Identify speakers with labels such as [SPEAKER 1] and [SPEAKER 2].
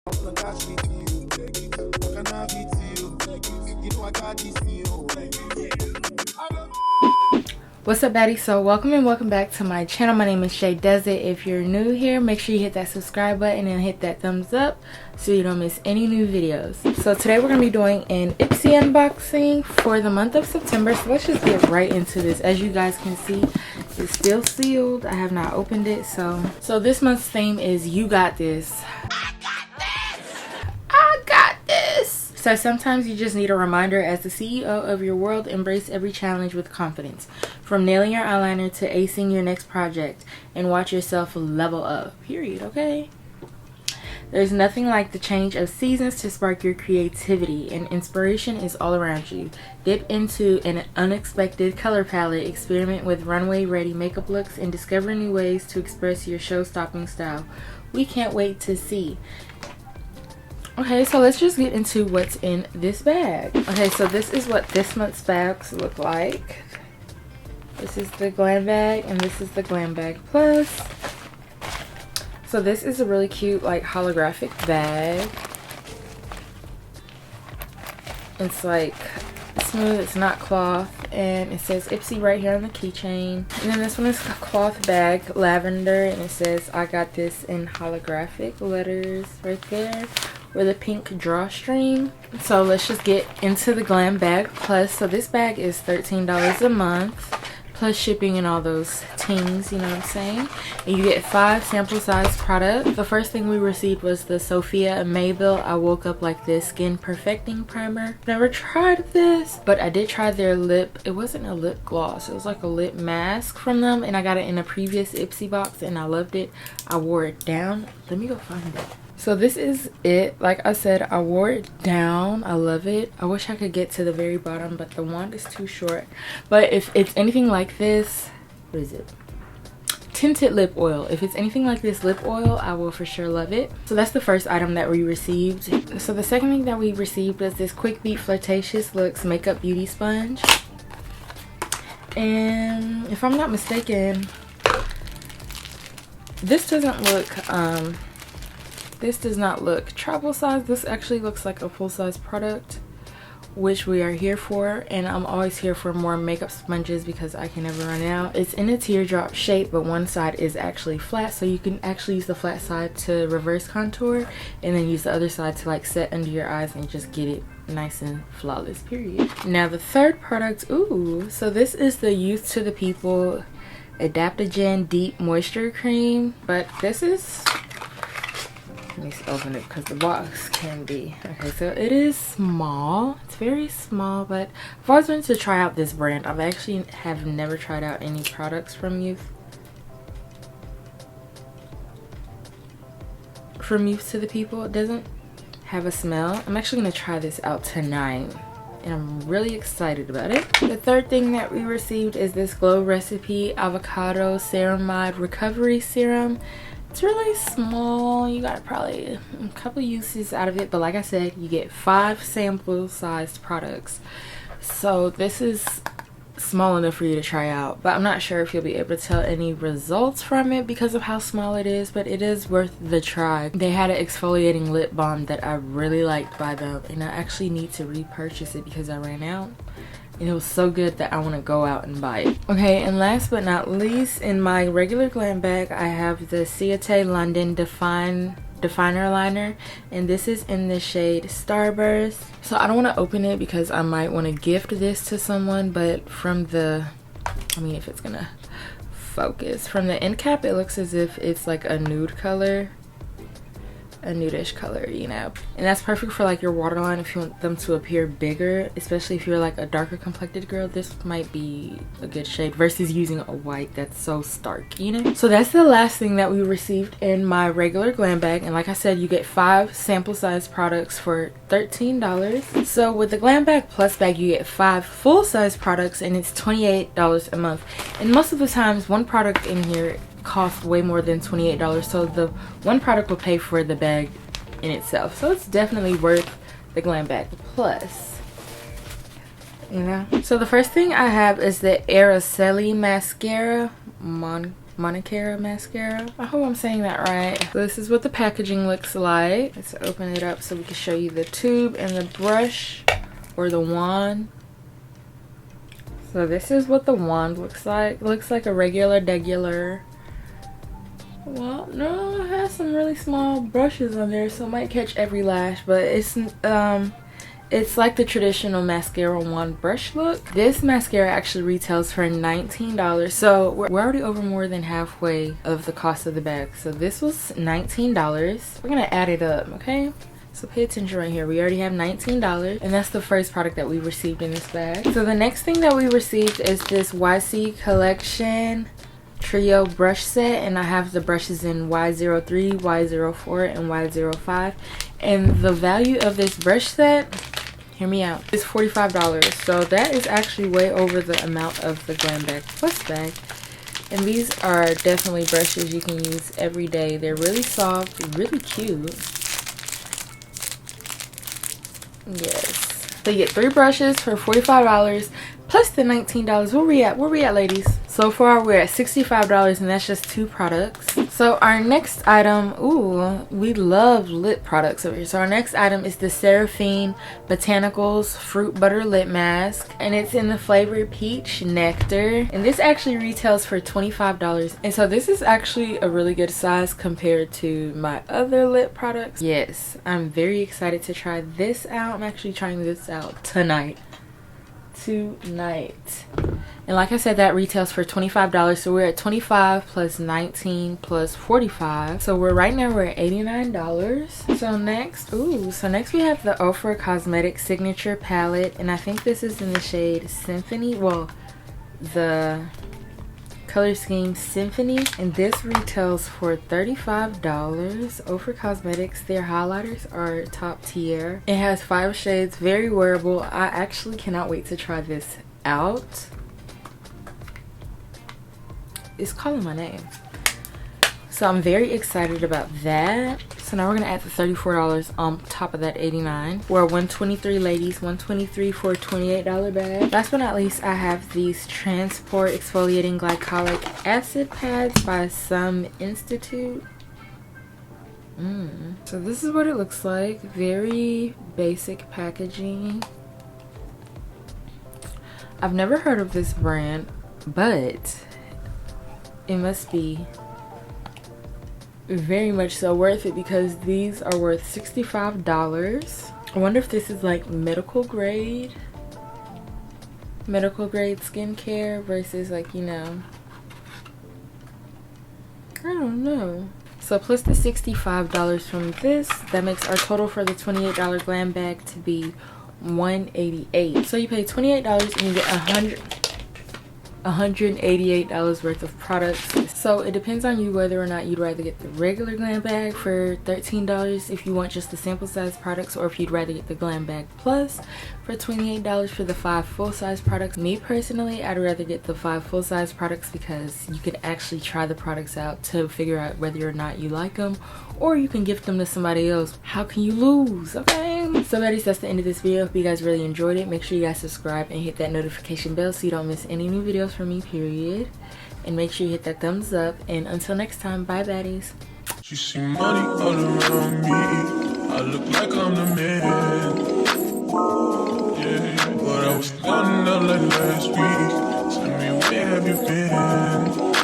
[SPEAKER 1] What's up, baddies? So welcome and welcome back to my channel. My name is JaiDoesIt. If you're new here, make sure you hit that subscribe button and hit that thumbs up so you don't miss any new videos. So today we're going to be doing an IPSY unboxing for the month of September. So let's just get right into this. As you guys can see, it's still sealed. I have not opened it. So this month's theme is You Got This. So sometimes you just need a reminder. As the CEO of your world, embrace every challenge with confidence. From nailing your eyeliner to acing your next project, and watch yourself level up. Period, okay? There's nothing like the change of seasons to spark your creativity, and inspiration is all around you. Dip into an unexpected color palette, experiment with runway-ready makeup looks, and discover new ways to express your show-stopping style. We can't wait to see. Okay, so let's just get into what's in this bag. Okay, so this is what this month's bags look like. This is the Glam Bag, and this is the Glam Bag Plus. So this is a really cute, like, holographic bag. It's like smooth, it's not cloth, and it says IPSY right here on the keychain. And then this one is a cloth bag, lavender, and it says I got this in holographic letters right there with a pink drawstring. So let's just get into the Glam Bag Plus. So this bag is $13 a month plus shipping and all those tings, you know what I'm saying? And you get 5 sample size products. The first thing we received was the Sophia Mabel I Woke Up Like This Skin Perfecting Primer. Never tried this, but I did try their lip. It wasn't a lip gloss, it was like a lip mask from them, and I got it in a previous IPSY box and I loved it. I wore it down. Let me go find it. So this is it. Like I said, I wore it down. I love it. I wish I could get to the very bottom, but the wand is too short. But if it's anything like this, what is it? Tinted lip oil. If it's anything like this lip oil, I will for sure love it. So that's the first item that we received. So the second thing that we received was this Quick Beat Flirtatious Looks Makeup Beauty Sponge. And if I'm not mistaken, this doesn't look this does not look travel size. This actually looks like a full-size product, which we are here for, and I'm always here for more makeup sponges because I can never run out. It's in a teardrop shape, but one side is actually flat, so you can actually use the flat side to reverse contour and then use the other side to like set under your eyes and just get it nice and flawless, period. Now the third product, ooh, so this is the Youth to the People Adaptogen Deep Moisture Cream, but this is, let me open it because the box can be, okay, so it is small. It's very small, but I've always wanted to try out this brand. I've actually have never tried out any products from Youth to the People. It doesn't have a smell. I'm actually going to try this out tonight, and I'm really excited about it. The third thing that we received is this Glow Recipe Avocado Ceramide Recovery Serum. It's really small. You got probably a couple uses out of it, but like I said, you get 5 sample sized products. So this is small enough for you to try out, but I'm not sure if you'll be able to tell any results from it because of how small it is, but it is worth the try. They had an exfoliating lip balm that I really liked by them, and I actually need to repurchase it because I ran out. And it was so good that I want to go out and buy it. Okay, and last but not least, in my regular glam bag, I have the Ciate London Definer Liner. And this is in the shade Starburst. So I don't want to open it because I might want to gift this to someone. But from the, I mean, if it's going to focus. From the end cap, it looks as if it's like a nude color. A nudish color, you know, and that's perfect for like your waterline if you want them to appear bigger, especially if you're like a darker complected girl. This might be a good shade versus using a white that's so stark, you know. So that's the last thing that we received in my regular glam bag, and like I said, you get 5 sample size products for $13. So with the Glam Bag Plus bag, you get 5 full size products, and it's $28 a month. And most of the times, one product in here cost way more than $28, so the one product will pay for the bag in itself. So it's definitely worth the Glam Bag Plus, you know. So the first thing I have is the Araceli Mascara Monocara mascara. I hope I'm saying that right. So this is what the packaging looks like. Let's open it up so we can show you the tube and the brush or the wand. So this is what the wand looks like. It looks like a regular. Well, no, it has some really small brushes on there, so it might catch every lash, but it's like the traditional mascara wand brush look. This mascara actually retails for $19, so we're already over more than halfway of the cost of the bag. So this was $19. We're gonna add it up, okay? So pay attention right here. We already have $19, and that's the first product that we received in this bag. So the next thing that we received is this YC Collection Trio brush set, and I have the brushes in Y03, Y04, and Y05. And the value of this brush set, hear me out, is $45. So that is actually way over the amount of the Glam Bag Plus bag. And these are definitely brushes you can use every day. They're really soft, really cute. Yes. So you get 3 brushes for $45 plus the $19. Where we at? Where we at, ladies? So far we're at $65, and that's just 2 products. So our next item, ooh, we love lip products over here. So our next item is the Seraphine Botanicals Fruit Butter Lip Mask, and it's in the flavor Peach Nectar, and this actually retails for $25. And so this is actually a really good size compared to my other lip products. Yes, I'm very excited to try this out. I'm actually trying this out tonight. And like I said, that retails for $25, so we're at $25 plus $19 plus $45, so right now we're at $89. So next we have the Ofra Cosmetics Signature Palette, and I think this is in the shade Symphony, well, the color scheme Symphony, and this retails for $35. Ofra Cosmetics, their highlighters are top tier. It has 5 shades, very wearable. I actually cannot wait to try this out. It's calling my name, so I'm very excited about that. So now we're gonna add the $34 on top of that $89. We're $123, ladies. $123 for a $28 bag. Last but not least, I have these Transport Exfoliating Glycolic Acid Pads by Some Institute. So this is what it looks like. Very basic packaging. I've never heard of this brand, but it must be very much so worth it, because these are worth $65. I wonder if this is like medical grade skincare versus, like, you know, I don't know. So plus the $65 from this, that makes our total for the $28 Glam bag to be $188. So you pay $28 and you get $188 worth of products. So it depends on you whether or not you'd rather get the regular Glam bag for $13 if you want just the sample size products, or if you'd rather get the Glam Bag Plus for $28 for the 5 full-size products. Me personally, I'd rather get the 5 full-size products, because you could actually try the products out to figure out whether or not you like them, or you can gift them to somebody else. How can you lose? Okay, so buddies, that's the end of this video. Hope you guys really enjoyed it. Make sure you guys subscribe and hit that notification bell so you don't miss any new videos from me, period. And make sure you hit that thumbs up, and until next time, bye baddies.
[SPEAKER 2] She see money all around me, I look like I'm the man. Yeah, but I was down out like last week. Tell me, where have you been?